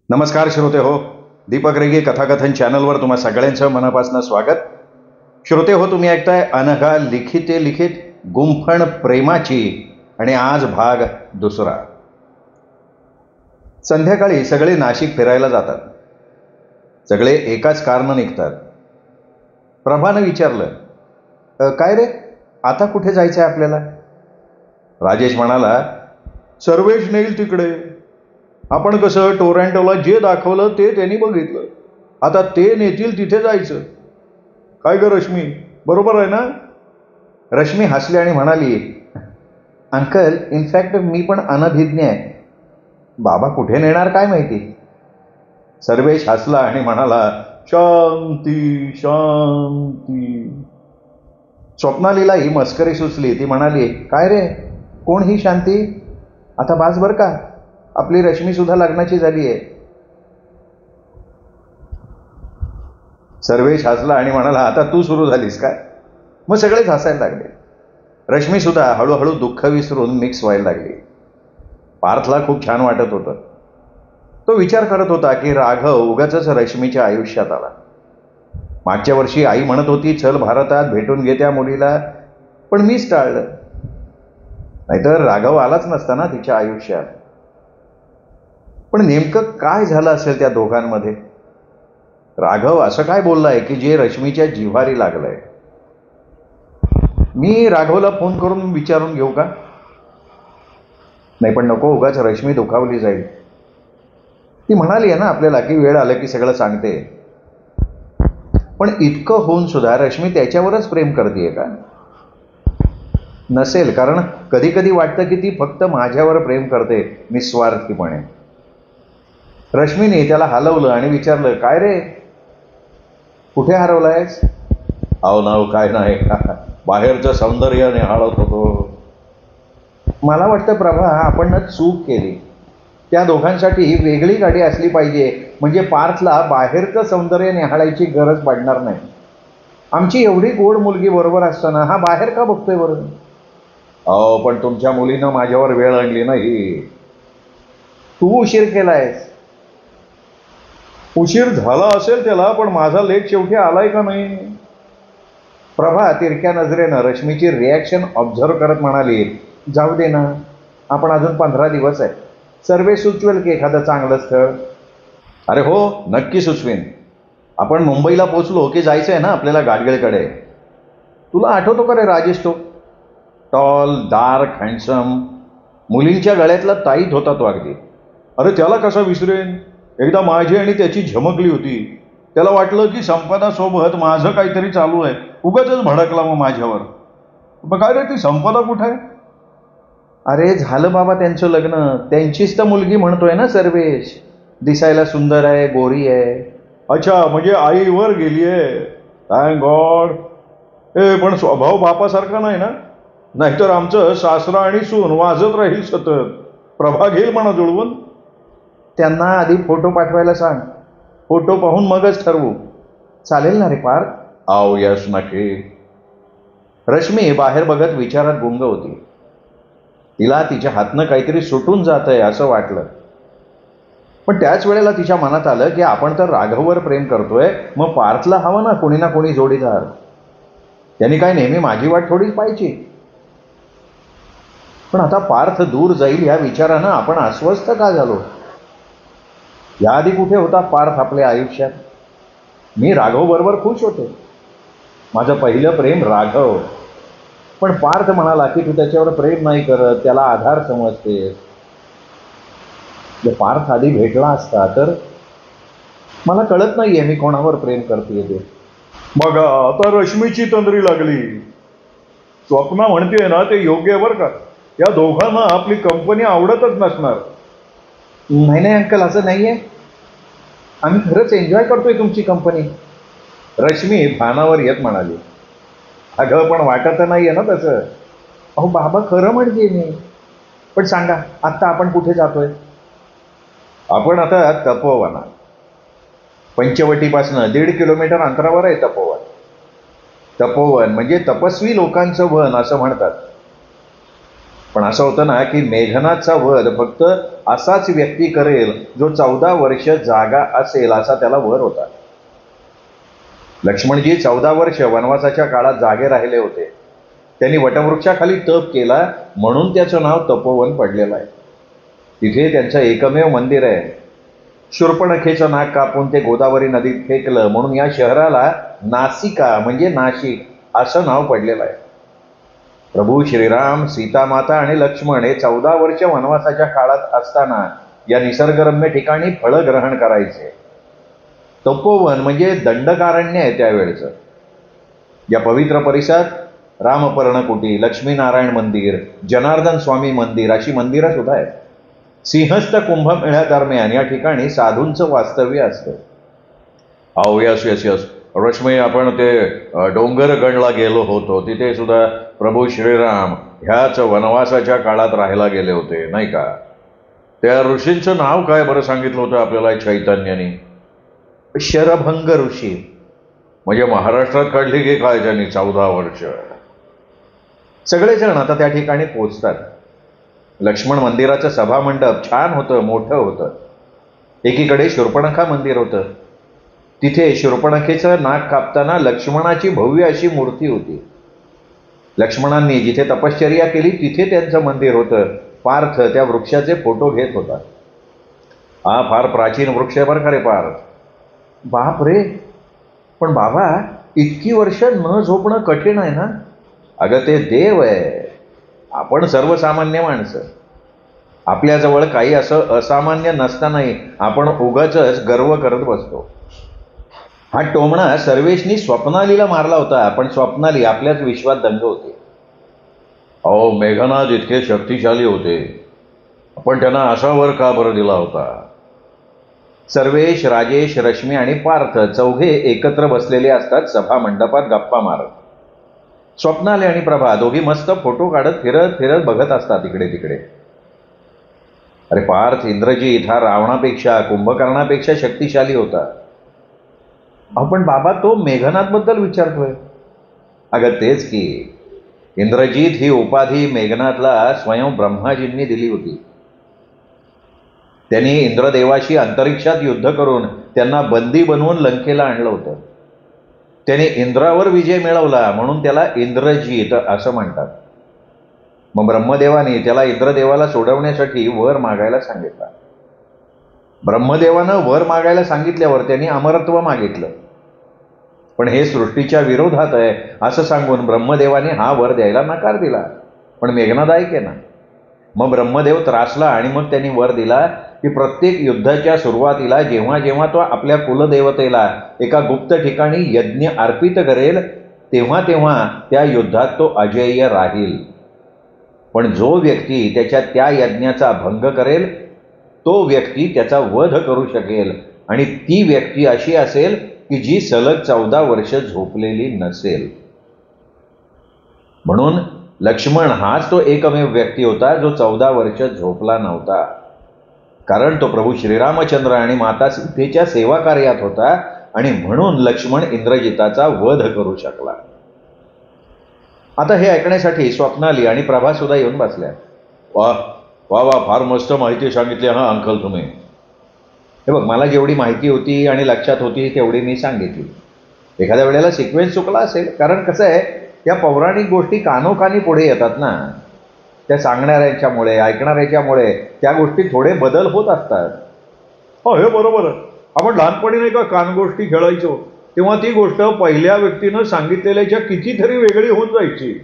नमस्कार श्रोते हो. दीपक रेगे कथाकथन चॅनलवर तुम्हा सगळ्यांचं मनापासून स्वागत. श्रोते हो, तुम्ही ऐकताय अनघा लिखिते लिखित गुंफण प्रेमाची, आणि आज भाग दुसरा. संध्याकाळी सगळे नाशिक फिरायला जातात. सगळे एकाच कारनं निघतात. प्रभानं विचारलं, काय रे, आता कुठे जायचं आहे आपल्याला? राजेश म्हणाला, सर्वेश नेईल तिकडे. आपण कसं टोरंटोला जे दाखवलं ते त्यांनी बघितलं, आता ते नेतील तिथे जायचं. काय ग रश्मी, बरोबर आहे ना? रश्मी हसली आणि म्हणाली, अंकल, इनफॅक्ट मी पण अनभिज्ञ आहे. बाबा कुठे नेणार काय माहिती. सर्वेश हसला आणि म्हणाला, शांती शांती. स्वप्नालीला ही मस्करी सुचली. ती म्हणाली, काय रे, कोण ही शांती? आता बास बर का, आपली रश्मी सुद्धा लग्नाची झाली आहे. सर्वेश हसला आणि म्हणाला, आता तू सुरू झालीस काय? मग सगळेच हसायला लागले. रश्मी सुद्धा हळूहळू दुःख विसरून मिक्स व्हायला लागली. पार्थला खूप छान वाटत होतं. तो विचार करत होता की राघव उगाचच रश्मीच्या आयुष्यात आला. मागच्या वर्षी आई म्हणत होती, चल भारतात भेटून घे त्या मुलीला, पण मीच टाळलं. नाहीतर राघव आलाच नसता ना तिच्या आयुष्यात. पण नेमकं काय झालं असेल त्या दोघांमध्ये? राघव असं काय बोललाय की जे रश्मीच्या जिव्हारी लागलंय? मी राघवला फोन करून विचारून घेऊ का? नाही, पण नको, उगाच रश्मी दुखावली जाईल. ती म्हणाली आहे ना आपल्याला की वेळ आलं की सगळं सांगते. पण इतकं होऊन सुद्धा रश्मी त्याच्यावरच प्रेम करते का? नसेल, कारण कधी कधी वाटतं की ती फक्त माझ्यावर प्रेम करते निस्वार्थीपणे. रश्मीने त्याला हलवलं आणि विचारलं, काय रे, कुठे हरवलायस? अहो नाव काय नाही, बाहेरचं सौंदर्य निहाळत होतो. मला वाटतं प्रभा, आपण चूक केली. त्या दोघांसाठी वेगळी गाडी असली पाहिजे, म्हणजे पार्थला बाहेरचं सौंदर्य निहाळायची गरज पडणार नाही. आमची एवढी गोड मुलगी बरोबर असताना हा बाहेर का बघतोय बरं? अहो, पण तुमच्या मुलीनं माझ्यावर वेळ आणली नाही. तू उशीर केलायस. उशीर झाला असेल त्याला, पण माझा लेख शेवटी आलाय का नाही? प्रभा तिरक्या नजरेनं रश्मीची रिॲक्शन ऑब्झर्व करत म्हणाली, जाऊ दे ना, आपण अजून 15 दिवस आहे. सर्वे सुचवेल की एखादं चांगलं स्थळ. अरे हो, नक्की सुचवेन. आपण मुंबईला पोचलो की जायचं आहे ना आपल्याला गाडगेळकडे. तुला आठवतो का रे राजेश, तो टॉल, डार्क, हँडसम, मुलींच्या गळ्यातला ताईत होता तो अगदी. अरे त्याला कसा विसरेन? एकदा माझी आणि त्याची झमकली होती. त्याला वाटलं की संपदासोबत माझं काहीतरी चालू आहे, उगाचच भडकला मग माझ्यावर. मग काय रे, ती संपदा कुठे आहे? अरे झालं बाबा त्यांचं लग्न. त्यांचीच तर मुलगी म्हणतोय ना सर्वेश. दिसायला सुंदर आहे, गोरी आहे. अच्छा, म्हणजे आईवर गेली आहे. Thank God. पण स्वभाव बापासारखा नाही ना? नाहीतर आमचं सासरा आणि सून वाजत राहील सतत. प्रभा घेईल म्हणा जुळवून. त्यांना आधी फोटो पाठवायला सांग. फोटो पाहून मगच ठरवू. चालेल ना रे पार्थ? आव यश, नक्की. रश्मी बाहेर बघत विचारात गुंग होती. तिला तिच्या हातनं काहीतरी सुटून जात आहे असं वाटलं. पण त्याच वेळेला तिच्या मनात आलं की आपण तर राघववर प्रेम करतोय, मग पार्थला हवं ना कोणी ना कोणी जोडीदार. त्यांनी काय नेहमी माझी वाट थोडीच पाहिजे. पण आता पार्थ दूर जाईल या विचारानं आपण अस्वस्थ का झालो? याआधी कुठे होता पार्थ आपल्या आयुष्यात? मी राघव बरोबर खुश होते. माझं पहिलं प्रेम राघव. पण पार्थ म्हणाला की तू त्याच्यावर प्रेम नाही करत, त्याला आधार समजतेस. जर पार्थ आधी भेटला असता तर. मला कळत नाहीये मी कोणावर प्रेम करते ते. बघा, आता रश्मीची तंद्री लागली. स्वप्ना म्हणते ना ते योग्य आहे बरं का. या दोघांना आपली कंपनी आवडतच नसणार. नाही नाही अंकल, असं नाहीये. आम्ही खरंच एन्जॉय करतोय तुमची कंपनी. रश्मी भानावर येत म्हणाली, अगं पण वाटत नाहीये ना तसं. अहो बाबा, खरं म्हणते मी. पण सांगा, आत्ता आपण कुठे जातोय? आपण आता तपोवनात. पंचवटीपासनं 1.5 किलोमीटर अंतरावर आहे तपोवन. तपोवन म्हणजे तपस्वी लोकांचं वन असं म्हणतात. पण असं होतं ना की मेघनादचा वध फक्त असाच व्यक्ती करेल जो 14 वर्ष जागा असेल असा त्याला वर होता. लक्ष्मणजी 14 वर्ष वनवासाच्या काळात जागे राहिले होते. त्यांनी वटवृक्षाखाली तप केला म्हणून त्याचं नाव तपोवन पडलेलं आहे. तिथे त्यांचं एकमेव मंदिर आहे. शूर्पणखेचं नाक कापून ते गोदावरी नदीत फेकलं म्हणून या शहराला नासिका म्हणजे नाशिक असं नाव पडलेलं आहे. प्रभू श्रीराम, सीतामाता आणि लक्ष्मण हे 14 वर्ष वनवासाच्या काळात असताना या निसर्गरम्य ठिकाणी फळं ग्रहण करायचे. तपोवन म्हणजे दंडकारण्य आहे त्यावेळचं. या पवित्र परिसरात रामपर्णकुटी, लक्ष्मीनारायण मंदिर, जनार्दन स्वामी मंदिर अशी मंदिरं सुद्धा आहेत. सिंहस्थ कुंभमेळ्यादरम्यान या ठिकाणी साधूंचं वास्तव्य असतं. अहो यस यस यस रश्मी, आपण ते डोंगरगडला गेलो होतो. तिथे सुद्धा प्रभू श्रीराम ह्याच वनवासाच्या काळात राहायला गेले होते नाही का? त्या ऋषींचं नाव काय बरं सांगितलं होतं आपल्याला चैतन्याने? शरभंग ऋषी. म्हणजे महाराष्ट्रात काढली की काय त्यांनी 14 वर्ष. सगळेजण आता त्या ठिकाणी पोचतात. लक्ष्मण मंदिराचं सभामंडप छान होतं, मोठं होतं. एकीकडे शूर्पणखा मंदिर होतं. तिथे शूर्पणखेचं नाक कापताना लक्ष्मणाची भव्य अशी मूर्ती होती. लक्ष्मणांनी जिथे तपश्चर्या केली तिथे त्यांचं मंदिर होतं. पार्थ त्या वृक्षाचे फोटो घेत होता. हा फार प्राचीन वृक्ष आहे बरं का रे पार्थ. बाप रे, पण बाबा इतकी वर्ष न झोपणं कठीण आहे ना? अगं ते देव आहे, आपण सर्वसामान्य माणसं. आपल्याजवळ काही असं असामान्य नसतानाही आपण उगाचच गर्व करत बसतो. हा टोमणा सर्वेशनी स्वप्नालीला मारला होता, पण स्वप्नाली आपल्याच विश्वात दंग होते. अहो मेघनाद इतके शक्तिशाली होते, पण त्यांना असा वर का बरं दिला होता? सर्वेश, राजेश, रश्मी आणि पार्थ चौघे एकत्र बसलेले असतात सभा मंडपात गप्पा मारत. स्वप्नाली आणि प्रभा दोघी मस्त फोटो काढत फिरत फिरत बघत असतात इकडे तिकडे. अरे पार्थ, इंद्रजित हा रावणापेक्षा, कुंभकर्णापेक्षा शक्तिशाली होता. पण बाबा तो मेघनादबद्दल विचारतोय. अगं तेच की, इंद्रजित ही उपाधी मेघनादला स्वयं ब्रह्माजींनी दिली होती. त्यांनी इंद्रदेवाशी अंतरिक्षात युद्ध करून त्यांना बंदी बनवून लंकेला आणलं होतं. त्याने इंद्रावर विजय मिळवला म्हणून त्याला इंद्रजित असं म्हणतात. मग ब्रह्मदेवाने त्याला इंद्रदेवाला सोडवण्यासाठी वर मागायला सांगितला. ब्रह्मदेवानं वर मागायला सांगितल्यावर त्यांनी अमरत्व मागितलं. पण हे सृष्टीच्या विरोधात आहे असं सांगून ब्रह्मदेवाने हा वर द्यायला नकार दिला. पण मेघनाद ऐकेना. मग ब्रह्मदेव त्रासला आणि मग त्यांनी वर दिला की प्रत्येक युद्धाच्या सुरुवातीला जेव्हा जेव्हा तो आपल्या कुलदेवतेला एका गुप्त ठिकाणी यज्ञ अर्पित करेल तेव्हा तेव्हा त्या युद्धात तो अजेय राहील. पण जो व्यक्ती त्याच्या त्या यज्ञाचा भंग करेल तो व्यक्ती त्याचा वध करू शकेल, आणि ती व्यक्ती अशी असेल की जी सलग 14 वर्ष झोपलेली नसेल. म्हणून लक्ष्मण हाच तो एकमेव व्यक्ती होता जो 14 वर्ष झोपला नव्हता. कारण तो प्रभू श्रीरामचंद्र आणि माता सीतेच्या सेवा कार्यात होता, आणि म्हणून लक्ष्मण इंद्रजिताचा वध करू शकला. आता हे ऐकण्यासाठी स्वप्नाली आणि प्रभा सुद्धा येऊन बसल्या. वा वा वा, फार मस्त माहिती सांगितली हा अंकल तुम्ही. हे बघ, मला जेवढी माहिती होती आणि लक्षात होती तेवढी मी सांगितली. एखाद्या वेळेला सिक्वेन्स चुकला असेल, कारण कसं आहे, या पौराणिक गोष्टी कानोकानी पुढे येतात ना. त्या सांगणाऱ्यांच्यामुळे, ऐकणाऱ्याच्यामुळे त्या गोष्टी थोडे बदल होत असतात. हो हे बरोबर. आपण लहानपणी नाही का कानगोष्टी खेळायचो, तेव्हा ती गोष्ट पहिल्या व्यक्तीनं सांगितलेल्याच्या कितीतरी वेगळी होऊन जायची.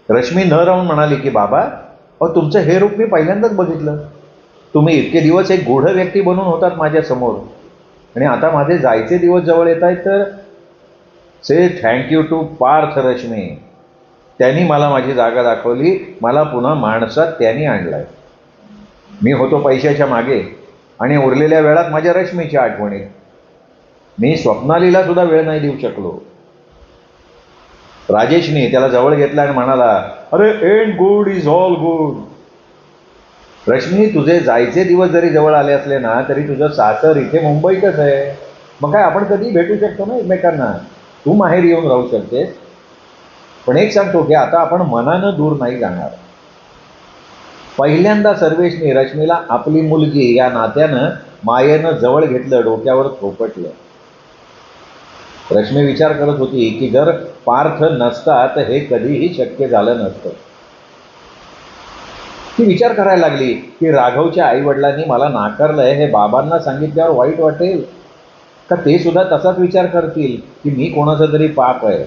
रश्मी न राहून म्हणाली की बाबा, तुमचं हे रूप मी पहिल्यांदाच बघितलं. तुम्ही इतके दिवस एक गूढ व्यक्ती बनून होतात माझ्यासमोर, आणि आता माझे जायचे दिवस जवळ येत आहेत. तर से थँक्यू टू पार्थ रश्मी. त्यांनी मला माझी जागा दाखवली, मला पुन्हा माणसात त्यांनी आणलाय. मी होतो पैशाच्या मागे, आणि उरलेल्या वेळात माझ्या रश्मीच्या आठवणीत. मी स्वप्नालीला सुद्धा वेळ नाही देऊ शकलो. राजेशने त्याला जवळ घेतला आणि म्हणाला, अरे end good is all good. Rashmi, तुझे जायचे दिवस जरी जवळ आले असले ना तरी तुझं सासर इथे मुंबईतच आहे. मग काय आपण कधी भेटू शकतो ना एकमेकांना. तू माहेर येऊन राहू शकतेस. पण एक सांगतो की आता आपण मनानं दूर नाही जाणार. पहिल्यांदा सर्वेशने रश्मीला आपली मुलगी या नात्यानं मायेनं जवळ घेतलं, डोक्यावर थोपटलं. रश्मी विचार करत होती की जर पार्थ नसता तर हे कधीही शक्य झालं नसतं. ती विचार करायला लागली की राघवच्या आई वडिलांनी मला नाकारलंय हे बाबांना सांगितल्यावर वाईट वाटेल का ते सुद्धा तसाच विचार करतील की मी कोणाचं तरी पाप आहे.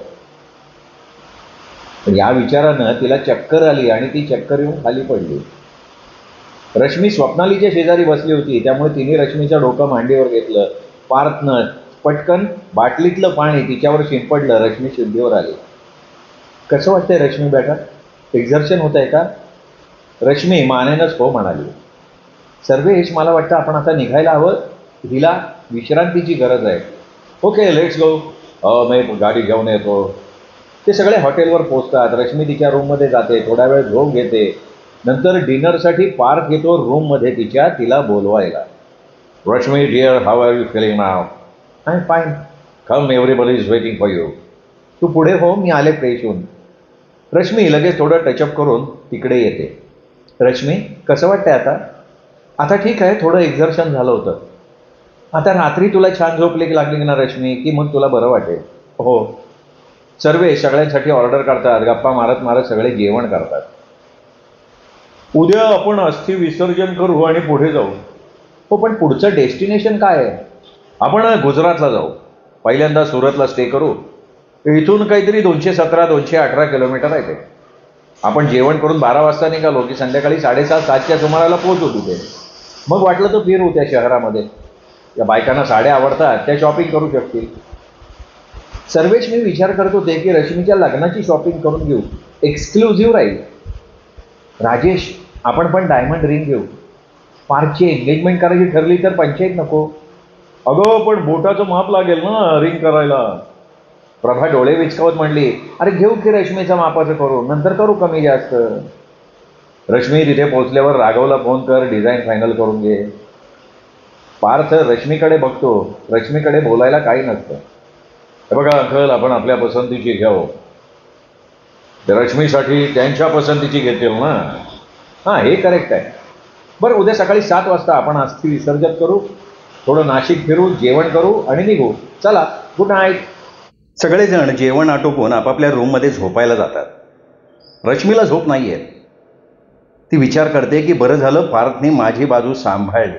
या विचारानं तिला चक्कर आली आणि ती चक्कर येऊन खाली पडली. रश्मी स्वप्नालीच्या शेजारी बसली होती, त्यामुळे तिने रश्मीचं डोकं मांडीवर घेतलं. पार्थनं पटकन बाटलीतलं पाणी तिच्यावर शिंपडलं. रश्मी शुद्धीवर आली. कसं वाटतंय रश्मी बेटा? एक्झर्शन होत आहे का? रश्मी मानेनंच हो म्हणाली. सर्वेश, मला वाटतं आपण आता निघायला हवं. हिला विश्रांतीची गरज आहे. Okay, let's go. मी गाडी घेऊन येतो. ते सगळे हॉटेलवर पोचतात. रश्मी तिच्या रूममध्ये जाते, थोडा वेळ झोप घेते. नंतर डिनरसाठी पार्थ येतो रूममध्ये तिच्या, तिला बोलवायला. Rashmi dear, how are you feeling now? I am fine. Come, everybody is waiting for you. तू पुढे हो, मी आले फ्रेश होऊन. रश्मी लगेच थोडं टचअप करून तिकडे येते. रश्मी, कसं वाटतंय आता? आता ठीक आहे, थोडं एक्झर्शन झालं होतं. आता रात्री तुला छान झोप लागली ना रश्मी, की मग तुला बरं वाटेल. हो. सर्वे सगळ्यांसाठी ऑर्डर करतात, गप्पा मारत मारत सगळे जेवण करतात. उद्या आपण अस्थि विसर्जन करू आणि पुढे जाऊ. हो, पण पुढचं डेस्टिनेशन काय आहे? आपण गुजरातला जाऊ. पहिल्यांदा सुरतला स्टे करू. इथून काहीतरी 217-218 किलोमीटर आहे ते. आपण जेवण करून 12 वाजता निघालो की संध्याकाळी 6:30-7च्या सुमाराला पोहोचू तिथे. मग वाटलं तर फिरू त्या शहरामध्ये. या बायकांना साड्या आवडतात, त्या शॉपिंग करू शकतील. सर्वेश, मी विचार करत होते की रश्मीच्या लग्नाची शॉपिंग करून घेऊ. एक्सक्लुझिव्ह राहील. राजेश, आपण पण डायमंड रिंग घेऊ. पार्कची एंगेजमेंट करायची ठरली तर पंचायत नको. अगं, पण बोटाचं माप लागेल ना रिंग करायला. प्रभा डोळे विचकावत म्हणली, अरे घेऊ की रश्मीचं मापाचं करू, नंतर करू कमी जास्त. रश्मी तिथे पोहोचल्यावर राघवला फोन कर, डिझाईन फायनल करून घे. पार्थ रश्मीकडे बघतो. रश्मीकडे बोलायला काही नसतं. हे बघा अंकल, आपण आपल्या पसंतीची घ्यावं. रश्मीसाठी त्यांच्या पसंतीची घेतील ना. हां, हे करेक्ट आहे. बरं, उद्या सकाळी 7 वाजता आपण अस्थि विसर्जन करू. थोडं नाशिक फिरू, जेवण करू आणि निघू. चला, गुड नाईट. सगळेजण जेवण आटोपून आपापल्या रूममध्ये झोपायला जातात. रश्मीला झोप नाही येत. ती विचार करते की बरं झालं पार्थने माझी बाजू सांभाळली.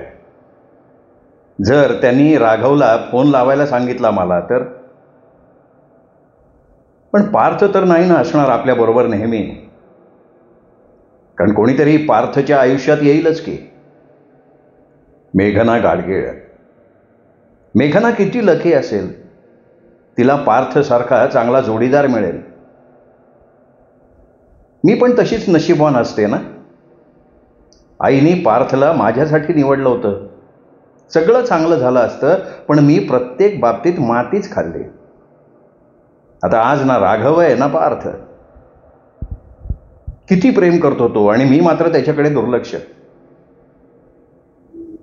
जर त्यांनी राघवला फोन लावायला सांगितला मला तर. पण पार्थ तर नाही ना असणार आपल्याबरोबर नेहमी. कारण कोणीतरी पार्थच्या आयुष्यात येईलच की. मेघना गाडगीळ. मेघना किती लकी असेल, तिला पार्थसारखा चांगला जोडीदार मिळेल. मी पण तशीच नशीबवान असते ना. आईने पार्थला माझ्यासाठी निवडलं होतं. सगळं चांगलं झालं असतं, पण मी प्रत्येक बाबतीत मातीच खाल्ली. आता आज ना राघव आहे ना पार्थ. किती प्रेम करतो तो आणि मी मात्र त्याच्याकडे दुर्लक्ष.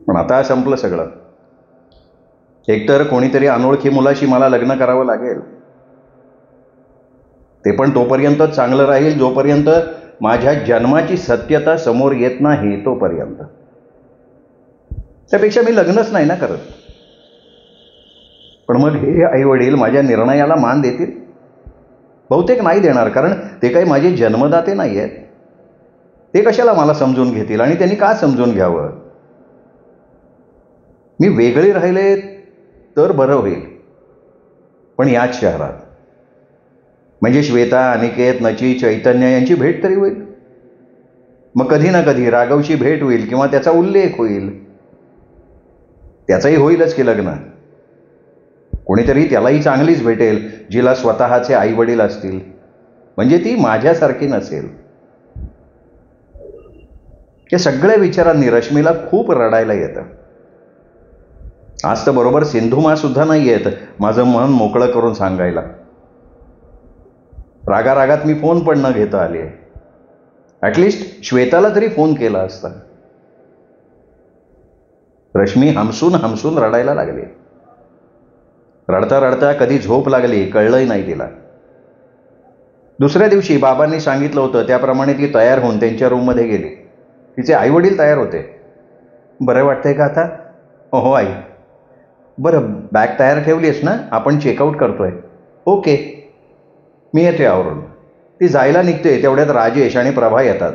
पण आता संपलं सगळं. एकतर कोणीतरी अनोळखी मुलाशी मला लग्न करावं लागेल. ते पण तोपर्यंत चांगलं राहील जोपर्यंत माझ्या जन्माची सत्यता समोर येत नाही तोपर्यंत. त्यापेक्षा मी लग्नच नाही ना करत. पण मग हे आईवडील माझ्या निर्णयाला मान देतील? बहुतेक नाही देणार, कारण ते काही माझे जन्मदाते नाही आहेत. ते कशाला मला समजून घेतील आणि त्यांनी का समजून घ्यावं? मी वेगळे राहिले तर बरं होईल, पण याच शहरात. म्हणजे श्वेता, अनिकेत, नची, चैतन्य यांची भेट तरी होईल. मग कधी ना कधी राघवची भेट होईल किंवा त्याचा उल्लेख होईल. त्याचंही होईलच की लग्न. कोणीतरी त्यालाही चांगलीच भेटेल, जिला स्वतःचे आईवडील असतील. म्हणजे ती माझ्यासारखी नसेल. या सगळ्या विचारांनी रश्मीला खूप रडायला येतं. आज तर बरोबर सिंधुमा सुद्धा नाही येत माझं मन मोकळं करून सांगायला. रागारागात मी फोन पण न घेता आले. ॲटलिस्ट श्वेताला तरी फोन केला असता. रश्मी हमसून हमसून रडायला लागली. रडता रडता कधी झोप लागली कळलंही नाही तिला. दुसऱ्या दिवशी बाबांनी सांगितलं होतं त्याप्रमाणे ती तयार होऊन त्यांच्या रूममध्ये गेली. तिचे आईवडील तयार होते. बरं वाटतंय का आता? हो आई. बरं, बॅग तयार ठेवलीस ना, आपण चेकआउट करतोय. ओके, मी येते आवरून. ती जायला निघते तेवढ्यात राजेश आणि प्रभा येतात.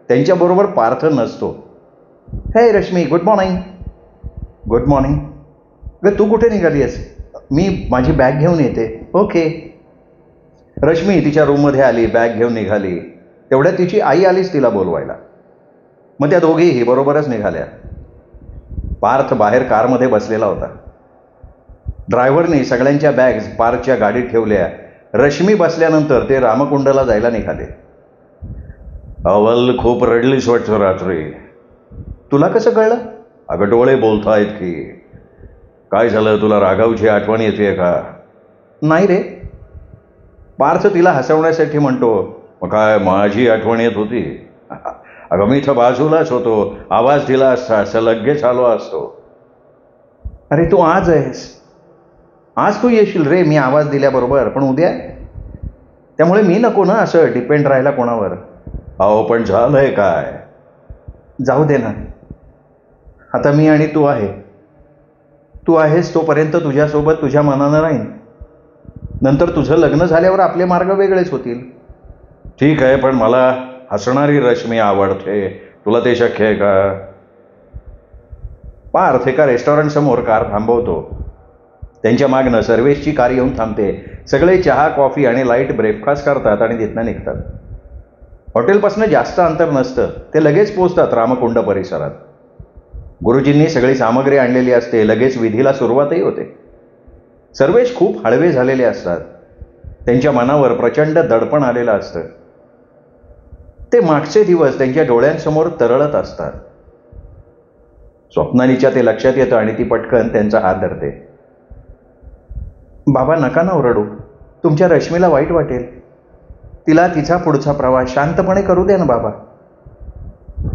त्यांच्याबरोबर पार्थ नसतो. हे Rashmi, good morning. Good morning. ग, तू कुठे निघाली आहेस? मी माझी बॅग घेऊन येते. ओके. रश्मी तिच्या रूममध्ये आली, बॅग घेऊन निघाली. तेवढ्यात तिची आई आलीच तिला बोलवायला. मग त्या दोघीही बरोबरच निघाल्या. पार्थ बाहेर कारमध्ये बसलेला होता. ड्रायव्हरने सगळ्यांच्या बॅग्स पार्थच्या गाडीत ठेवल्या. रश्मी बसल्यानंतर ते रामकुंडला जायला निघाले. अवल, खूप रडलीस वाटतं रात्री. तुला कसं कळलं? अगं, डोळे बोलतायत की. काय झालं, तुला राघवची आठवण येते का? नाही रे. पार्थ तिला हसवण्यासाठी म्हणतो. मग काय, माझी आठवण येत होती? अगं, मी इथं बाजूलाच होतो, आवाज दिला असता असं लगेच आलो असतो. अरे, तू आज आहेस. आज तू येशील रे, मी आवाज दिल्याबरोबर, पण उद्या? त्यामुळे मी नको ना असं डिपेंड राहायला कोणावर. अहो, पण झालंय काय? जाऊ दे ना. आता मी आणि तू आहे. तू आहेस तोपर्यंत तुझ्यासोबत तुझ्या मनानं राहीन. नंतर तुझं लग्न झाल्यावर आपले मार्ग वेगळेच होतील. ठीक आहे, पण मला हसणारी रश्मी आवडते. तुला ते शक्य आहे का? पार्थ एका रेस्टॉरंट समोर कार थांबवतो. त्यांच्या मागणं सर्वेशची कार येऊन थांबते. सगळे चहा, कॉफी आणि लाईट ब्रेकफास्ट करतात आणि तिथनं निघतात. हॉटेलपासून जास्त अंतर नसतं. ते लगेच पोचतात रामकुंड परिसरात. गुरुजींनी सगळी सामग्री आणलेली असते. लगेच विधीला सुरुवातही होते. सर्वेश खूप हळवे झालेले असतात. त्यांच्या मनावर प्रचंड दडपण आलेलं असतं. ते मागचे दिवस त्यांच्या डोळ्यांसमोर तरळत असतात. स्वप्नालीच्या ते लक्षात येतं आणि ती पटकन त्यांचा हात धरते. बाबा, नका ना ओरडू. तुमच्या रश्मीला वाईट वाटेल. तिला तिचा पुढचा प्रवास शांतपणे करू द्या ना बाबा.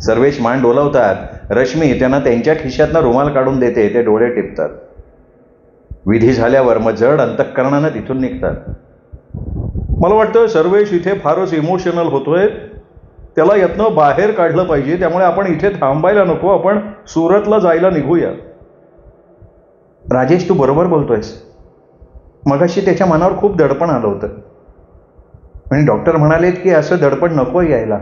सर्वेश मान डोलावतात. रश्मी त्यांना त्यांच्या खिशातनं रुमाल काढून देते. ते डोळे टिपतात. विधी झाल्यावर मग जड अंतःकरणानं तिथून निघतात. मला वाटतं सर्वेश इथे फारच इमोशनल होतोय. त्याला यातनं बाहेर काढलं पाहिजे. त्यामुळे आपण इथे थांबायला नको, आपण सुरतला जायला निघूया. राजेश, तू बरोबर बोलतोयस. मगाशी त्याच्या मनावर खूप दडपण आलं होतं आणि डॉक्टर म्हणालेत की असं दडपण नको यायला.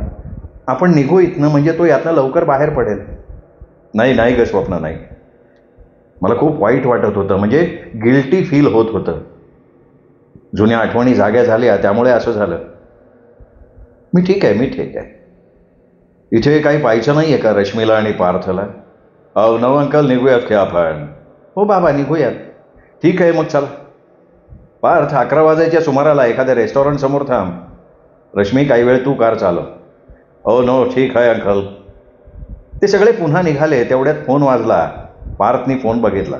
आपण निघू इथनं, म्हणजे तो यातनं लवकर बाहेर पडेल. नाही नाही ग स्वप्ना, नाही. मला खूप वाईट वाटत होतं, म्हणजे गिल्टी फील होत होतं. जुन्या आठवणी जाग्या झाल्या, त्यामुळे असं झालं. मी ठीक आहे. इथे काही पाहायचं नाही आहे का रश्मीला आणि पार्थला? अहो नव अंकल, निघूयात की आपण? हो बाबा, निघूयात. ठीक आहे, मग चला. पार्थ 11 वाजायच्या सुमाराला एखाद्या रेस्टॉरंट समोर थांब. रश्मी, काही वेळ तू कार चालव. हो नो, ठीक आहे अंकल. ते सगळे पुन्हा निघाले. तेवढ्यात फोन वाजला. पार्थनी फोन बघितला.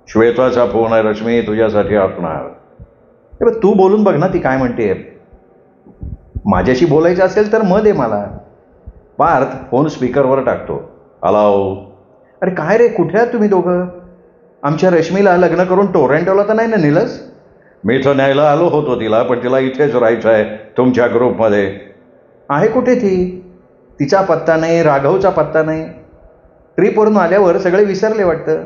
श्वेताचा फोन आहे रश्मी, तुझ्यासाठी असणार. तू बोलून बघ ना, ती काय म्हणते. माझ्याशी बोलायचं असेल तर मग दे मला. पार्थ फोन स्पीकरवर टाकतो. हॅलो. अरे काय रे, कुठे आहात तुम्ही दोघं? आमच्या रश्मीला लग्न करून टोरंटोला तर नाही ना नेलंस? मी तर न्यायला आलो होतो तिला, पण तिला इथेच राहायचं आहे तुमच्या ग्रुपमध्ये. आहे कुठे ती? तिचा पत्ता नाही, राघवचा पत्ता नाही. ट्रीपवरून आल्यावर सगळे विसरले वाटतं.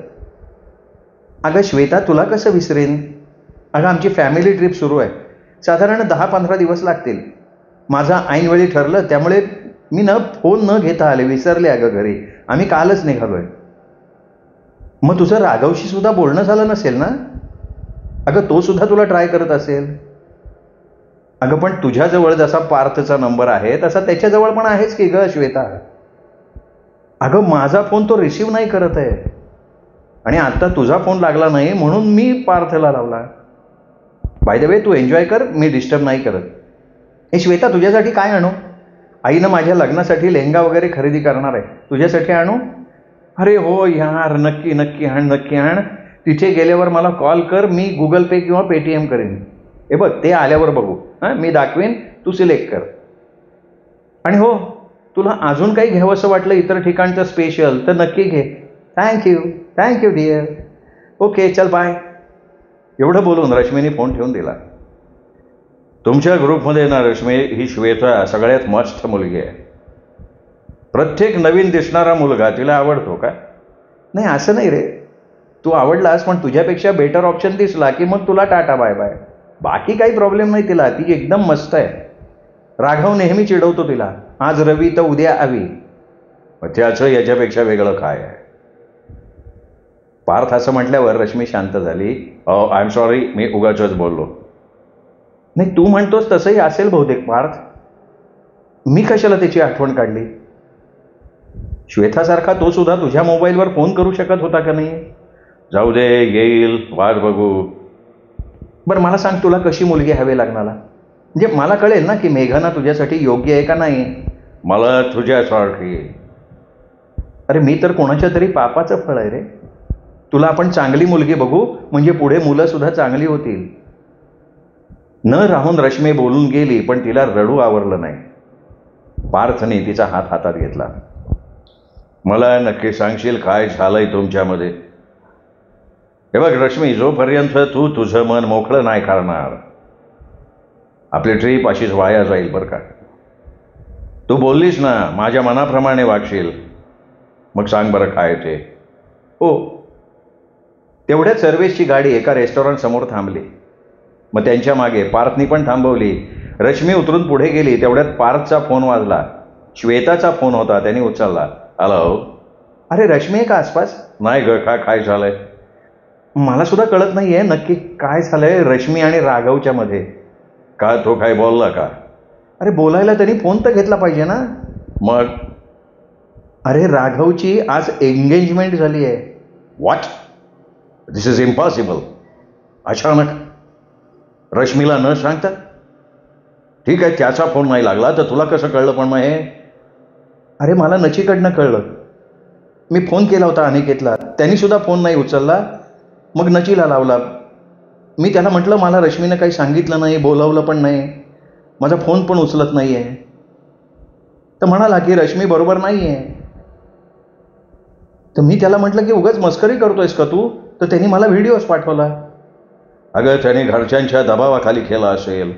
अगं श्वेता, तुला कसं विसरेन? अगं आमची फॅमिली ट्रिप सुरू आहे. साधारण 10-15 दिवस लागतील. माझा ऐनवेळी ठरलं, त्यामुळे मी फोन न घेता आले. विसरले अगं घरी. आम्ही कालच निघालोय. मग तुझं राघवशी सुद्धा बोलणं झालं नसेल ना? अगं तो सुद्धा तुला ट्राय करत असेल. अगं पण तुझ्याजवळ जसा पार्थचा नंबर आहे तसा त्याच्याजवळ पण आहेच की ग श्वेता. अगं माझा फोन तो रिसीव्ह नाही करत आहे आणि आता तुझा फोन लागला नाही म्हणून मी पार्थला लावला. बाय द वे, तू एन्जॉय कर, मी डिस्टर्ब नाही करत. हे श्वेता, तुझ्यासाठी काय आणू? आईनं माझ्या लग्नासाठी लेहंगा वगैरे खरेदी करणार आहे. तुझ्यासाठी आणू? अरे हो यार, नक्की आण. तिथे गेल्यावर मला कॉल कर, मी गुगल पे किंवा पेटीएम करेन. हे बघ, ते आल्यावर बघू. हां, मी दाखवेन, तू सिलेक्ट कर. आणि हो, तुला अजून काही घ्यावंसं वाटलं इतर ठिकाणचं स्पेशल तर नक्की घे. Thank you dear. ओके, चल बाय. एवढं बोलून रश्मीने फोन ठेवून दिला. तुमच्या ग्रुपमध्ये ना रश्मी, ही श्वेता सगळ्यात मस्त मुलगी आहे. प्रत्येक नवीन दिसणारा मुलगा तिला आवडतो का? नाही, असं नाही रे. तू आवडलास, पण तुझ्यापेक्षा बेटर ऑप्शन दिसला की मग तुला टाटा बाय बाय. बाकी काही प्रॉब्लेम नाही तिला, ती एकदम मस्त आहे. राघव नेहमी चिडवतो तिला, आज रवी तर उद्या आवी. त्याचं याच्यापेक्षा वेगळं काय आहे? पार्थ असं म्हटल्यावर रश्मी शांत झाली. आय एम सॉरी, मी उगाचच बोललो. नाही, तू म्हणतोस तसंही असेल बहुतेक पार्थ. मी कशाला त्याची आठवण काढली? श्वेतासारखा तो सुद्धा तुझ्या मोबाईलवर फोन करू शकत होता का नाही? जाऊ दे, येईल, वाट बघू. बरं मला सांग, तुला कशी मुलगी हवी लागणारा? म्हणजे मला कळेल ना की मेघना तुझ्यासाठी योग्य आहे का नाही. मला तुझ्यासारखी. अरे मी तर कोणाच्या तरी पापाचं फळ आहे रे. तुला आपण चांगली मुलगी बघू, म्हणजे पुढे मुलं सुद्धा चांगली होतील. न राहून रश्मी बोलून गेली, पण तिला रडू आवरलं नाही. पार्थने तिचा हात हातात घेतला. मला नक्की सांगशील काय झालंय तुमच्यामध्ये? हे बघ रश्मी, जोपर्यंत तू तुझं मन मोकळं नाही करणार, आपली ट्रीप अशीच वाया जाईल बरं का. तू बोललीस ना माझ्या मनाप्रमाणे वागशील, मग सांग बरं काय ते. हो. तेवढ्यात सर्वेशची गाडी एका रेस्टॉरंट समोर थांबली. मग त्यांच्या मागे पार्थनी पण थांबवली. रश्मी उतरून पुढे गेली. तेवढ्यात पार्थचा फोन वाजला. श्वेताचा फोन होता, त्यांनी उचलला. हॅलो. अरे रश्मी आहे का आसपास? नाही ग, काय झालंय? मला सुद्धा कळत नाही आहे नक्की काय झालंय रश्मी आणि राघवच्या मध्ये. का तो काय बोलला का? अरे बोलायला तरी फोन तर घेतला पाहिजे ना. मग? अरे राघवची आज एंगेजमेंट झाली आहे. व्हॉट? This is impossible. अचानक रश्मीला न सांगता? ठीक आहे, त्याचा फोन नाही लागला तर तुला कसं कळलं पण मग हे? अरे मला नचीकडनं कळलं. मी फोन केला होता अनिकेतला, त्यांनी सुद्धा फोन नाही उचलला. मग नचीला लावला. मी त्याला म्हटलं मला रश्मीनं काही सांगितलं नाही, बोलावलं पण नाही, माझा फोन पण उचलत नाही आहे. तर म्हणाला की रश्मी बरोबर नाही आहे. तर मी त्याला म्हटलं की उगाच मस्करी करतोयस का तू? तर त्यांनी मला व्हिडिओज पाठवला. अगं त्याने घरच्यांच्या दबावाखाली केला असेल.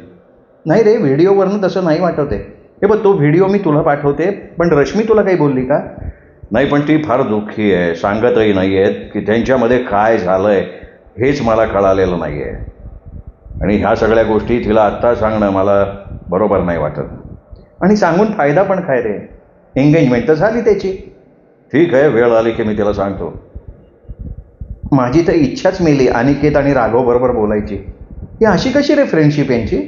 नाही रे, व्हिडिओवरनं तसं नाही वाटवते. हे बघ, तो व्हिडिओ मी तुला पाठवते, पण रश्मी तुला काही बोलली का? नाही, पण ती फार दुःखी आहे, सांगतही नाही आहेत की त्यांच्यामध्ये काय झालंय हेच मला कळालेलं नाही आहे. आणि ह्या सगळ्या गोष्टी तिला आत्ता सांगणं मला बरोबर नाही वाटत. आणि सांगून फायदा पण काय रे? एंगेजमेंट तर झाली त्याची. ठीक आहे, वेळ आली की मी तिला सांगतो. माझी तर इच्छाच मेली अनिकेत आणि राघव बरोबर बोलायची. ही अशी कशी रे फ्रेंडशिप यांची?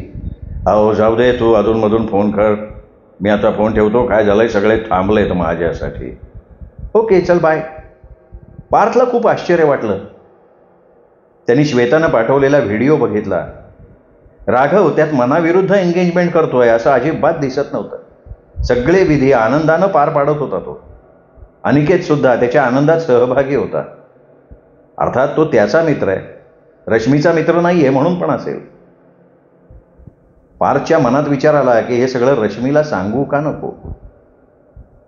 अहो जाऊ दे, तू अधूनमधून फोन कर. मी आता फोन ठेवतो. काय झालंय, सगळे थांबलेत माझ्यासाठी. ओके, चल बाय. पार्थला खूप आश्चर्य वाटलं. त्यांनी श्वेतानं पाठवलेला व्हिडिओ बघितला. राघव त्यात मनाविरुद्ध एंगेजमेंट करतोय असं अजिबात दिसत नव्हतं. सगळे विधी आनंदानं पार पाडत होता तो. अनिकेत सुद्धा त्याच्या आनंदात सहभागी होता. अर्थात तो त्याचा मित्र आहे, रश्मीचा मित्र नाही आहे म्हणून पण असेल. पार्थच्या मनात विचार आला की हे सगळं रश्मीला सांगू का नको.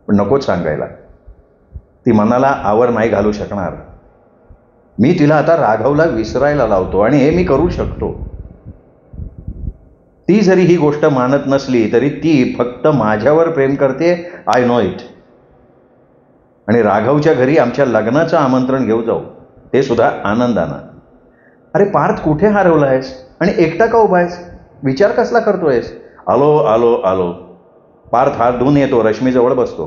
पण नकोच सांगायला, ती मनाला आवर नाही घालू शकणार. मी तिला आता राघवला विसरायला लावतो आणि हे मी करू शकतो. ती जरी ही गोष्ट मानत नसली तरी ती फक्त माझ्यावर प्रेम करते. I know it. आणि राघवच्या घरी आमच्या लग्नाचं आमंत्रण घेऊ जाऊ, ते सुद्धा आनंदानं. अरे पार्थ, कुठे हरवला आहेस आणि एकटा का उभा आहेस? विचार कसला करतोयस? आलो आलो आलो. पार्थ हात धुवून येतो, रश्मीजवळ बसतो.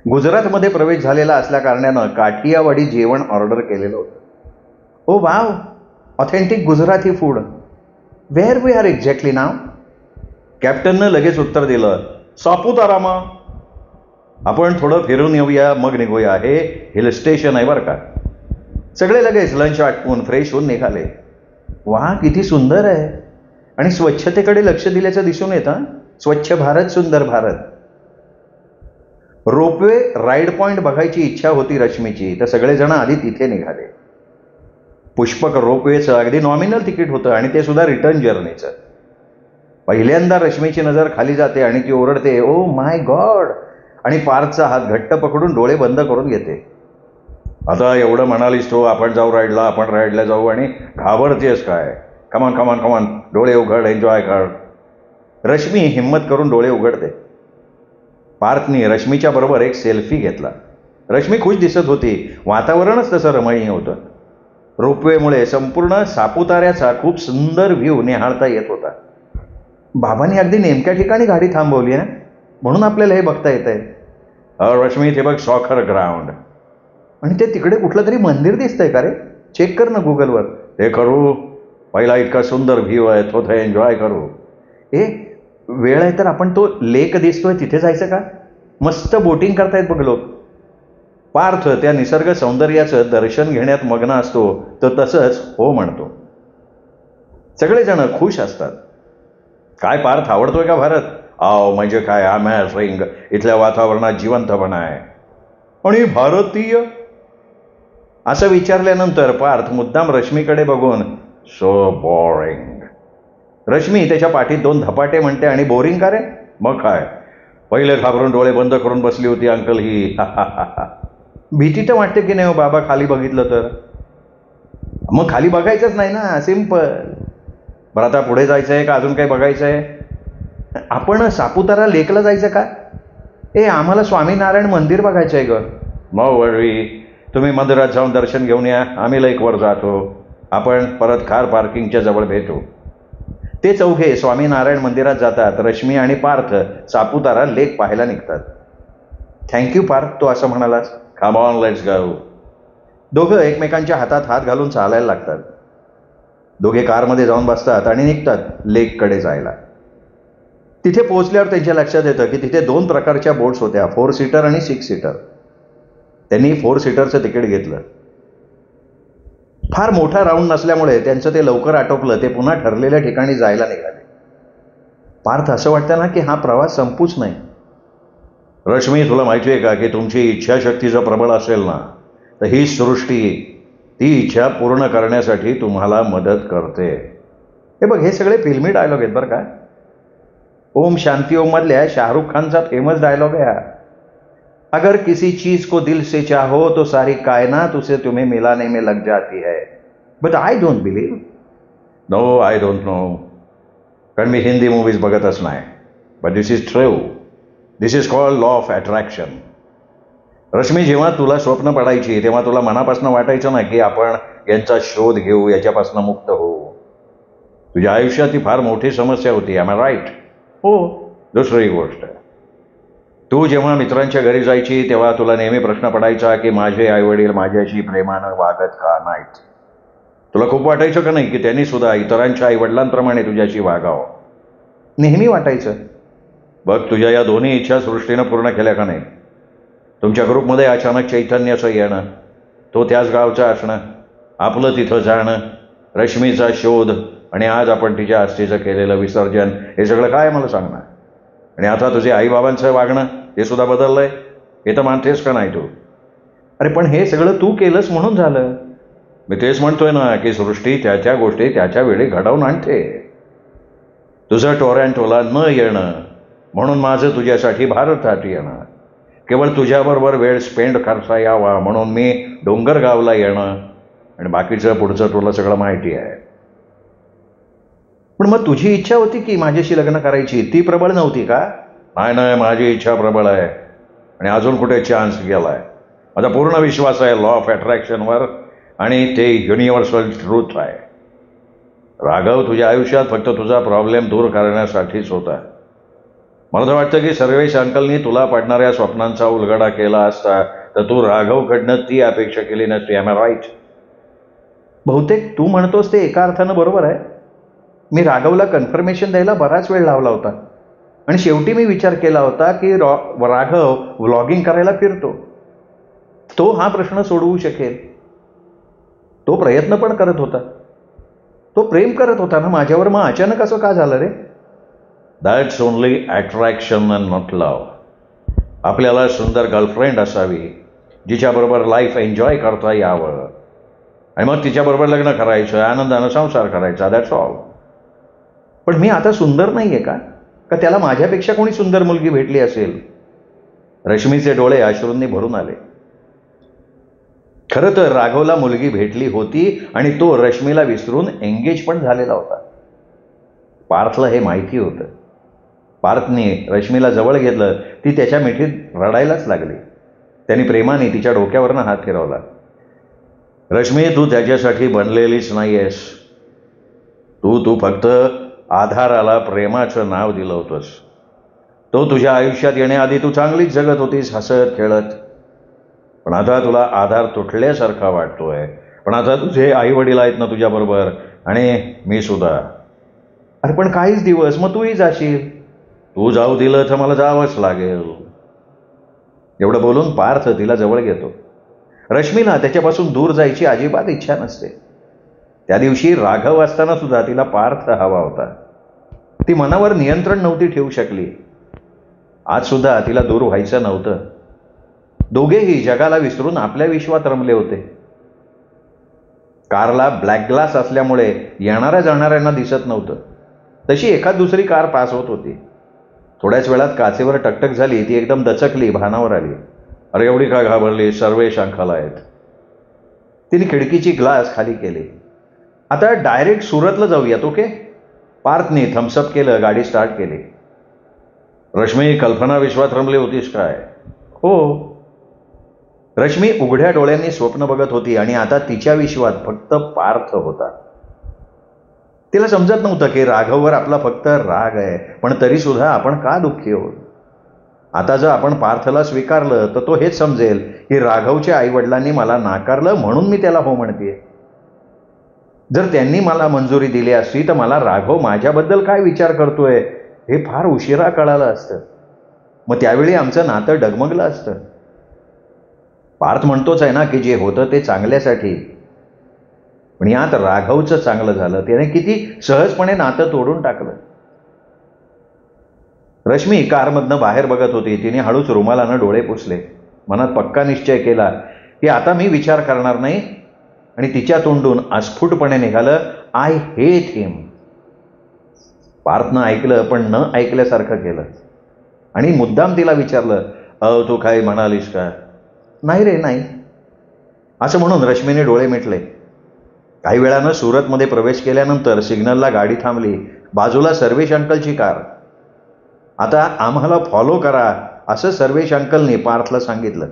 गुजरातमध्ये प्रवेश झालेला असल्या कारणानं काठियावाडी जेवण ऑर्डर केलेलं होतं. Oh wow, authentic Gujarati food. Where we are exactly now? कॅप्टननं लगेच उत्तर दिलं, सापुतारामा. आपण थोडं फिरून येऊया मग निघूया. हे हिल स्टेशन आहे बरं का. सगळे लगेच लंच आटपून फ्रेश होऊन निघाले. वा, किती सुंदर आहे. आणि स्वच्छतेकडे लक्ष दिल्याचं दिसून येतं. स्वच्छ भारत सुंदर भारत. रोपवे राईड पॉईंट बघायची इच्छा होती रश्मीची, तर सगळेजण आधी तिथे निघाले. पुष्पक रोपवेचं अगदी नॉमिनल तिकीट होतं आणि ते सुद्धा रिटर्न जर्नीचं. पहिल्यांदा रश्मीची नजर खाली जाते आणि ती ओरडते, ओ माय गॉड, आणि पार्थचा हात घट्ट पकडून डोळे बंद करून घेते. आता एवढं म्हणालीस तो, आपण जाऊ राईडला, आपण राईडला जाऊ आणि घाबरतेस काय? कमान कमान कमान, डोळे उघड, एन्जॉय कर. रश्मी हिम्मत करून डोळे उघडते. पार्थनी रश्मीच्या बरोबर एक सेल्फी घेतला. रश्मी खुश दिसत होती. वातावरणच तसं रमणीय होतं. रोपवेमुळे संपूर्ण सापुताऱ्याचा खूप सुंदर व्ह्यू निहाळता येत होता. बाबांनी अगदी नेमक्या ठिकाणी गाडी थांबवली आहे, म्हणून आपल्याला हे बघता येत आहे. रश्मी, ते बघ सॉकर ग्राउंड. आणि ते तिकडे कुठलं तरी मंदिर दिसतंय का रे? चेक कर ना गुगलवर. ते करू. पहिला इतका सुंदर व्ह्यू आहे, तो एन्जॉय करू. वेळ आहे तर आपण तो लेक दिसतोय तिथे जायचं का? मस्त बोटिंग करतायत बघ लोक. पार्थ त्या निसर्ग सौंदर्याचं दर्शन घेण्यात मग्न असतो, तर तसंच हो म्हणतो. सगळेजण खुश असतात. काय पार्थ, आवडतोय का भारत? म्हणजे काय, अमेझिंग. इथल्या वातावरणात जिवंतपणा आहे. आणि भारतीय असं विचारल्यानंतर पार्थ मुद्दाम रश्मीकडे बघून सो बोरिंग. रश्मी त्याच्या पाठीत 2 धपाटे म्हणते आणि बोरिंग का रे? मग काय, पहिले घाबरून डोळे बंद करून बसली होती अंकल ही. भीती तर वाटते की नाही हो बाबा खाली बघितलं तर? मग खाली बघायचंच नाही ना, सिंपल. बरं, आता पुढे जायचं आहे का अजून काही बघायचं आहे? आपण सापुतारा लेकला जायचं का? आम्हाला स्वामीनारायण मंदिर बघायचं आहे ग. नो वरी, तुम्ही मंदिरात जाऊन दर्शन घेऊन या, आम्ही लेकवर जातो. आपण परत कार पार्किंगच्या जवळ भेटू. ते चौघे स्वामीनारायण मंदिरात जातात. रश्मी आणि पार्थ सापुतारा लेक पाहायला निघतात. थँक्यू पार्थ, तो असं म्हणालास. Come on, let's go. दोघं एकमेकांच्या हातात हात घालून चालायला लागतात. दोघे कारमध्ये जाऊन बसतात आणि निघतात लेककडे जायला. तिथे पोहोचल्यावर त्यांच्या लक्षात येतं की तिथे 2 प्रकारच्या बोट्स होत्या, 4 सीटर आणि 6 सीटर. त्यांनी 4 सीटरचं तिकीट घेतलं. फार मोठा राऊंड नसल्यामुळे त्यांचं ते लवकर आटोपलं. ते पुन्हा ठरलेल्या ठिकाणी जायला निघाले. पार्थ, असं वाटतं ना की हा प्रवास संपूच नाही. रश्मी, तुला माहिती आहे का की तुमची इच्छाशक्ती जर प्रबळ असेल ना, तर ही सृष्टी ती इच्छा पूर्ण करण्यासाठी तुम्हाला मदत करते. हे बघ, हे सगळे फिल्मी डायलॉग आहेत बरं का. ओम शांती ओम मधल्या शाहरुख खानचा फेमस डायलॉग आहे हा. अगर किसी चीज को दिल से चाहो तो सारी कायनात उसे तुम्हें मिलाने में लग जाती है. But I don't believe. No, I don't know. कारण मी हिंदी मूवीज बघतच नाही. But this is true. This is called law of attraction. Rashmi, जेव्हा तुला स्वप्न पडायची तेव्हा तुला मनापासून वाटायचं ना की आपण यांचा शोध घेऊ, याच्यापासून मुक्त होऊ. तुझ्या आयुष्यात ती फार मोठी समस्या होती. Am I right? हो. दुसरी गोष्ट, तू जेव्हा मित्रांच्या घरी जायची तेव्हा तुला नेहमी प्रश्न पडायचा की माझे आईवडील माझ्याशी प्रेमानं वागत का नाहीत. तुला खूप वाटायचं का नाही की त्यांनी सुद्धा इतरांच्या आईवडिलांप्रमाणे तुझ्याशी वागावं? नेहमी वाटायचं. बघ, तुझ्या या दोन्ही इच्छा सृष्टीनं पूर्ण केल्या का नाही? तुमच्या ग्रुपमध्ये अचानक चैतन्याचं येणं, तो त्याच गावचा असणं, आपलं तिथं जाणं, रश्मीचा शोध, आणि आज आपण तिच्या अस्थीचं केलेलं विसर्जन, हे सगळं काय मला सांगणार? आणि आता तुझे आईबाबांचं वागणं, हे सुद्धा बदललंय. हे तर मानतेस का नाही तू? अरे पण हे सगळं तू केलंस म्हणून झालं. मी तेच म्हणतोय ना की सृष्टी त्या गोष्टी त्याच्या वेळी घडवून आणते. तुझं टोरॅन्टोला न येणं म्हणून माझं तुझ्यासाठी भारतात येणं, केवळ तुझ्याबरोबर वेळ स्पेंड करता यावा म्हणून मी डोंगरगावला येणं, आणि बाकीचं पुढचं तुला सगळं माहिती आहे. पण मग तुझी इच्छा होती की माझ्याशी लग्न करायची, ती प्रबळ नव्हती का? नाही, माझी इच्छा प्रबळ आहे आणि अजून कुठे चान्स गेलाय. माझा पूर्ण विश्वास आहे लॉ ऑफ अट्रॅक्शनवर, आणि ते युनिव्हर्सल ट्रूथ आहे. राघव तुझ्या आयुष्यात फक्त तुझा प्रॉब्लेम दूर करण्यासाठीच होता. मला तर वाटतं की सर्वेश अंकलनी तुला पडणाऱ्या स्वप्नांचा उलगडा केला असता तर तू राघवकडनं ती अपेक्षा केली नसती. Am I right? बहुतेक तू म्हणतोस ते एका अर्थानं बरोबर आहे. मी राघवला कन्फर्मेशन द्यायला बराच वेळ लावला होता, आणि शेवटी मी विचार केला होता की राघव व्लॉगिंग करायला फिरतो, तो हा प्रश्न सोडवू शकेल. तो प्रयत्न पण करत होता, तो प्रेम करत होता ना माझ्यावर. मग अचानक असं का झालं रे? That's only attraction and not love. आपल्याला सुंदर गर्लफ्रेंड असावी, जिच्याबरोबर लाईफ एन्जॉय करता यावं, आणि मग तिच्याबरोबर लग्न करायचं, आनंदानं संसार करायचा. That's all. पण मी आता सुंदर नाही आहे का? त्याला माझ्यापेक्षा कोणी सुंदर मुलगी भेटली असेल? रश्मीचे डोळे अश्रूंनी भरून आले. खरं तर राघवला मुलगी भेटली होती आणि तो रश्मीला विसरून एंगेज पण झालेला होता. पार्थला हे माहिती होतं. पार्थने रश्मीला जवळ घेतलं. ती त्याच्या मिठीत रडायलाच लागली. त्यांनी प्रेमाने तिच्या डोक्यावरनं हात फिरवला. रश्मी, तू त्याच्यासाठी बनलेलीच नाही आहेस. तू फक्त आधाराला प्रेमाचं नाव दिलं होतंस. तो तुझ्या आयुष्यात येण्याआधी तू चांगलीच जगत होतीस, हसत खेळत. पण आता तुला आधार तुटल्यासारखा वाटतोय. पण आता तुझे आई वडील आहेत ना तुझ्याबरोबर, आणि मी सुद्धा. अरे पण काहीच दिवस, मग तूही जाशील. तू जाऊ दिलं तर मला जावंच लागेल. एवढं बोलून पार्थ तिला जवळ घेतो. रश्मीला त्याच्यापासून दूर जायची अजिबात इच्छा नसते. त्या दिवशी राघव असताना सुद्धा तिला पार्थ हवा होता. ती मनावर नियंत्रण नव्हती ठेवू शकली. आज सुद्धा तिला दूर व्हायचं नव्हतं. दोघेही जगाला विसरून आपल्या विश्वात रमले होते. कारला ब्लॅक ग्लास असल्यामुळे येणाऱ्या जाणाऱ्यांना दिसत नव्हतं. तशी एखाद दुसरी कार पास होत होती. थोड्याच वेळात काचेवर टकटक झाली. ती एकदम दचकली, भानावर आली. अरे एवढी का घाबरली? सर्वेश अंकल आहेत. तिने खिडकीची ग्लास खाली केली. आता डायरेक्ट सुरतला जाऊयात, ओके? पार्थने थम्सअप केलं, गाडी स्टार्ट केली. रश्मी, कल्पना विश्वात रमली होतीस काय? हो. रश्मी उघड्या डोळ्यांनी स्वप्न बघत होती आणि आता तिच्या विश्वात फक्त पार्थ होता. तिला समजत नव्हतं की राघववर आपला फक्त राग आहे, पण तरी सुद्धा आपण का दुःखी आहोत. आता जर आपण पार्थला स्वीकारलं तर तो हेच समजेल की राघवच्या आईवडिलांनी मला नाकारलं म्हणून मी त्याला हो म्हणते. जर त्यांनी मला मंजुरी दिली असती तर मला राघव माझ्याबद्दल काय विचार करतोय हे फार उशिरा कळालं असतं. मग त्यावेळी आमचं नातं डगमगलं असतं. पार्थ म्हणतोच आहे ना की जे होतं ते चांगल्यासाठी. पण यात राघवचं चांगलं झालं. त्याने किती सहजपणे नातं तोडून टाकलं. रश्मी कारमधनं बाहेर बघत होती. तिने हळूच रुमालानं डोळे पुसले. मनात पक्का निश्चय केला की आता मी विचार करणार नाही. आणि तिच्या तोंडून अस्फुटपणे निघालं, आय हेट हिम. पार्थनं ऐकलं पण न ऐकल्यासारखं केलं आणि मुद्दाम तिला विचारलं, तू काय म्हणालीस का? नाही रे, नाही. असं म्हणून रश्मीने डोळे मिटले. काही वेळानं सुरतमध्ये प्रवेश केल्यानंतर सिग्नलला गाडी थांबली. बाजूला सर्वेश अंकलची कार. आता आम्हाला फॉलो करा असं सर्वेश अंकलने पार्थला सांगितलं.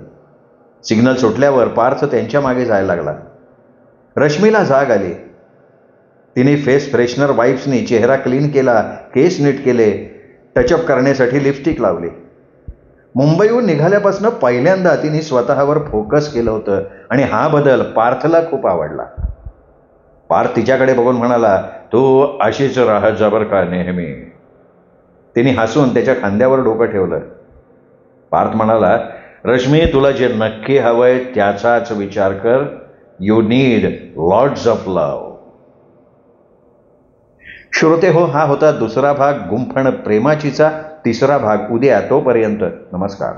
सिग्नल सुटल्यावर पार्थ त्यांच्या मागे जायला लागला. रश्मीला जाग आली. तिने फेस फ्रेशनर वाईप्सनी चेहरा क्लीन केला, केस नीट केले, टचअप करण्यासाठी लिपस्टिक लावली. मुंबईहून निघाल्यापासून पहिल्यांदा तिने स्वतःवर फोकस केलं होतं आणि हा बदल पार्थला खूप आवडला. पार्थ तिच्याकडे बघून म्हणाला, तू अशीच राहत जा बरं का नेहमी. तिने हसून त्याच्या खांद्यावर डोकं ठेवलं. पार्थ म्हणाला, रश्मी, तुला जे नक्की हवंय त्याचाच विचार कर. You need lots of love. श्रोते हो, हा होता दुसरा भाग गुंफण प्रेमाचीचा. तिसरा भाग उद्या. तोपर्यंत नमस्कार.